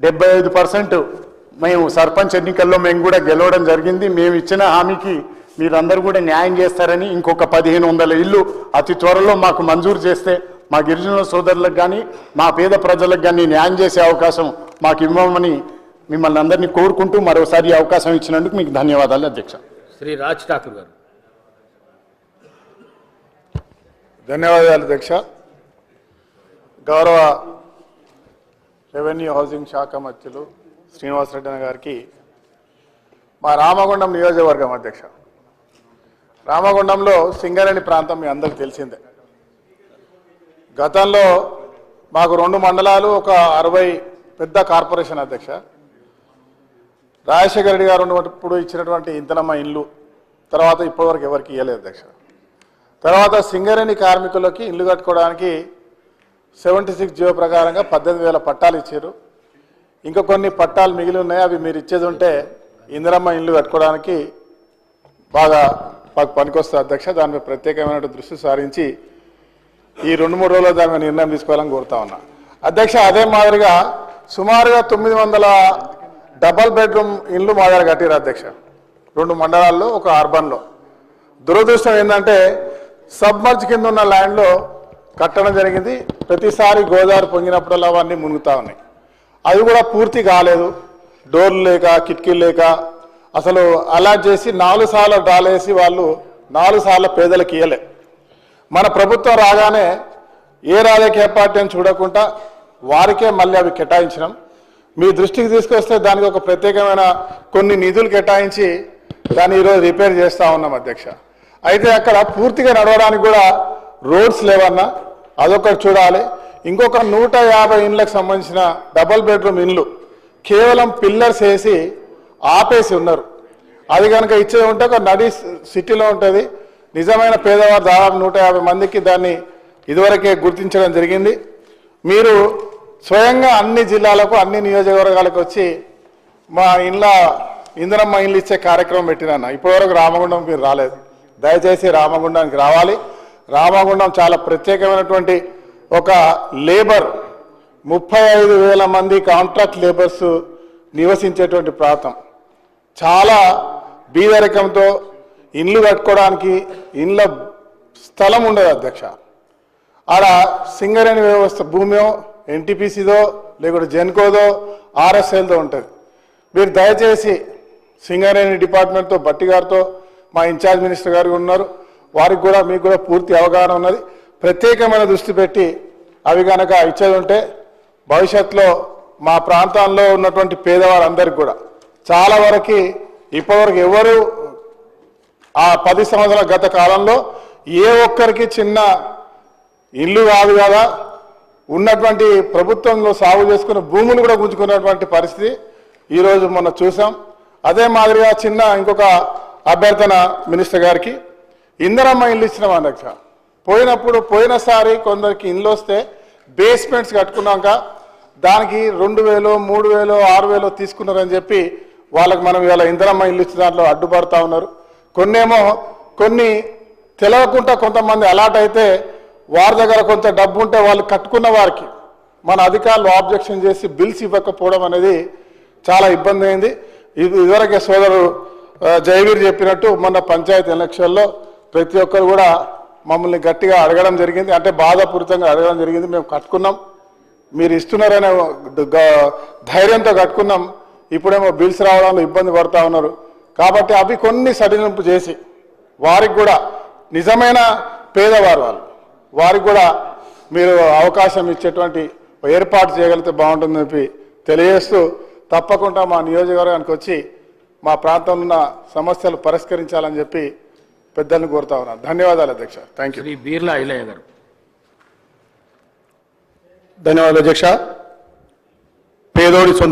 75% మేము సర్పంచ్ ఎన్నికల్లో మేము కూడా గెలవడం జరిగింది. మేము ఇచ్చిన హామీకి మీరందరూ కూడా న్యాయం చేస్తారని ఇంకొక 1500 ఇల్లు అతి త్వరలో మాకు మంజూరు చేస్తే మా గిరిజన సోదరులకు కానీ మా పేద ప్రజలకు కానీ న్యాయం చేసే అవకాశం మాకు ఇవ్వమని మిమ్మల్ని అందరినీ కోరుకుంటూ మరోసారి ఈ అవకాశం ఇచ్చినందుకు మీకు ధన్యవాదాలు అధ్యక్ష. శ్రీ రాజ్ ఠాకూర్ గారు. ధన్యవాదాలు అధ్యక్ష. గౌరవ రెవెన్యూ హౌసింగ్ శాఖ మంత్రులు శ్రీనివాసరెడ్డి అన్న గారికి మా రామగుండం నియోజకవర్గం అధ్యక్ష. రామగుండంలో సింగరేణి ప్రాంతం మీ అందరికి తెలిసిందే. గతంలో మాకు 2 మండలాలు, ఒక 60 పెద్ద కార్పొరేషన్ అధ్యక్ష. రాజశేఖర రెడ్డి గారు ఉన్నప్పుడు ఇచ్చినటువంటి ఇంతనమ్మ ఇల్లు తర్వాత ఇప్పటివరకు ఎవరికి ఇవ్వలేదు అధ్యక్ష. తర్వాత సింగరేణి కార్మికులకి ఇల్లు కట్టుకోవడానికి 76 జీవో ప్రకారంగా 18,000 పట్టాలు ఇచ్చారు. ఇంకా కొన్ని పట్టాలు మిగిలి ఉన్నాయి. అవి మీరు ఇచ్చేది ఉంటే ఇందిరమ్మ ఇల్లు కట్టుకోవడానికి బాగా మాకు పనికొస్తుంది అధ్యక్ష. దాని మీద ప్రత్యేకమైన దృష్టి సారించి ఈ 2-3 రోజుల్లో దాని మీద నిర్ణయం తీసుకోవాలని కోరుతా ఉన్నా అధ్యక్ష. అదే మాదిరిగా సుమారుగా 900 డబల్ బెడ్రూమ్ ఇల్లు మా దగ్గర కట్టారు అధ్యక్ష. 2 మండలాల్లో, ఒక అర్బన్లో. దురదృష్టం ఏంటంటే సబ్మర్జ్ కింద ఉన్న ల్యాండ్లో కట్టడం జరిగింది. ప్రతిసారి గోదావరి పొంగినప్పుడల్లా అవన్నీ మునుగుతూ ఉన్నాయి. అవి కూడా పూర్తి కాలేదు. డోర్లు లేక, కిటికీలు లేక అసలు అలాట్ చేసి 4 సార్లు డాలేసి వాళ్ళు 4 సార్లు పేదలకు ఇయ్యలే. మన ప్రభుత్వం రాగానే ఏ రాజకీయ పార్టీ అని చూడకుండా వారికే మళ్ళీ అవి కేటాయించినాం. మీ దృష్టికి తీసుకొస్తే దానికి ఒక ప్రత్యేకమైన కొన్ని నిధులు కేటాయించి దాన్ని ఈరోజు రిపేర్ చేస్తూ ఉన్నాం అధ్యక్ష. అయితే అక్కడ పూర్తిగా నడవడానికి కూడా రోడ్స్ లేవన్నా అదొకటి చూడాలి. ఇంకొక 150 ఇండ్లకు సంబంధించిన డబల్ బెడ్రూమ్ ఇండ్లు కేవలం పిల్లర్స్ వేసి ఆపేసి ఉన్నారు. అది కనుక ఇచ్చేది ఉంటే ఒక నడి సిటీలో ఉంటుంది. నిజమైన పేదవారు దాదాపు 150 మందికి దాన్ని ఇదివరకే గుర్తించడం జరిగింది. మీరు స్వయంగా అన్ని జిల్లాలకు, అన్ని నియోజకవర్గాలకు వచ్చి మా ఇందిరమ్మ ఇండ్లు ఇచ్చే కార్యక్రమం పెట్టినా ఇప్పటివరకు రామగుండం మీరు రాలేదు. దయచేసి రామగుండానికి రావాలి. రామగుండం చాలా ప్రత్యేకమైనటువంటి ఒక లేబర్ 35,000 మంది కాంట్రాక్ట్ లేబర్స్ నివసించేటువంటి ప్రాంతం. చాలా బీదరికంతో ఇండ్లు కట్టుకోవడానికి ఇండ్ల స్థలం ఉండదు అధ్యక్ష. ఆడ సింగరేణి వ్యవస్థ భూమియో, ఎన్టీపీసీదో, లేకుంటే జెన్కోదో, ఆర్ఎస్ఎల్దో ఉంటుంది. మీరు దయచేసి సింగరేణి డిపార్ట్మెంట్తో, బట్టి గారితో, మా ఇన్ఛార్జ్ మినిస్టర్ గారు ఉన్నారు, వారికి కూడా మీకు కూడా పూర్తి అవగాహన ఉన్నది. ప్రత్యేకమైన దృష్టి పెట్టి అవి కనుక ఇచ్చేది ఉంటే భవిష్యత్తులో మా ప్రాంతాల్లో ఉన్నటువంటి పేదవాళ్ళందరికీ కూడా చాలా వరకు ఇప్పటివరకు ఎవరు ఆ 10 సంవత్సరాల గత కాలంలో ఏ ఒక్కరికి చిన్న ఇల్లు కాదు కదా, ఉన్నటువంటి ప్రభుత్వంలో సాగు చేసుకున్న భూములు కూడా గుంజుకున్నటువంటి పరిస్థితి ఈరోజు మొన్న చూసాం. అదే మాదిరిగా చిన్న ఇంకొక అభ్యర్థన మినిస్టర్ గారికి, ఇందిరమ్మ ఇల్లు ఇచ్చినాం అధ్యక్ష. పోయినసారి కొందరికి ఇల్లు వస్తే బేస్మెంట్స్ కట్టుకున్నాక దానికి 2,000, 3,000, 6,000 తీసుకున్నారని చెప్పి వాళ్ళకి మనం ఇవాళ ఇందిరమ్మ ఇల్లు ఇచ్చిన దాంట్లో అడ్డుపడతా ఉన్నారు. కొన్ని తెలవకుండా కొంతమంది అలాట్ అయితే వారి దగ్గర కొంత డబ్బు ఉంటే వాళ్ళు కట్టుకున్న వారికి మన అధికారులు ఆబ్జెక్షన్ చేసి బిల్స్ ఇవ్వకపోవడం అనేది చాలా ఇబ్బంది అయింది. ఇదివరకే సోదరు జయవీర్ చెప్పినట్టు మొన్న పంచాయతీ ఎలక్షన్లో ప్రతి ఒక్కరు కూడా మమ్మల్ని గట్టిగా అడగడం జరిగింది. అంటే బాధాపూరితంగా అడగడం జరిగింది. మేము కట్టుకున్నాం, మీరు ఇస్తున్నారనే ధైర్యంతో కట్టుకున్నాం. ఇప్పుడేమో బిల్స్ రావడంలో ఇబ్బంది పడుతూ ఉన్నారు. కాబట్టి అవి కొన్ని సడలింపు చేసి వారికి కూడా నిజమైన పేదవారు వారికి కూడా మీరు అవకాశం ఇచ్చేటువంటి ఏర్పాటు చేయగలిగితే బాగుంటుందని చెప్పి తెలియజేస్తూ తప్పకుండా మా నియోజకవర్గానికి వచ్చి మా ప్రాంతంలో ఉన్న సమస్యలు పరిష్కరించాలని చెప్పి పెద్దలను కోరుతా ఉన్నాను. ధన్యవాదాలు అధ్యక్ష. Thank you. శ్రీ బీర్లా ఐలయ్య గారు. ధన్యవాదాలు అధ్యక్ష. పేదోడి సొంత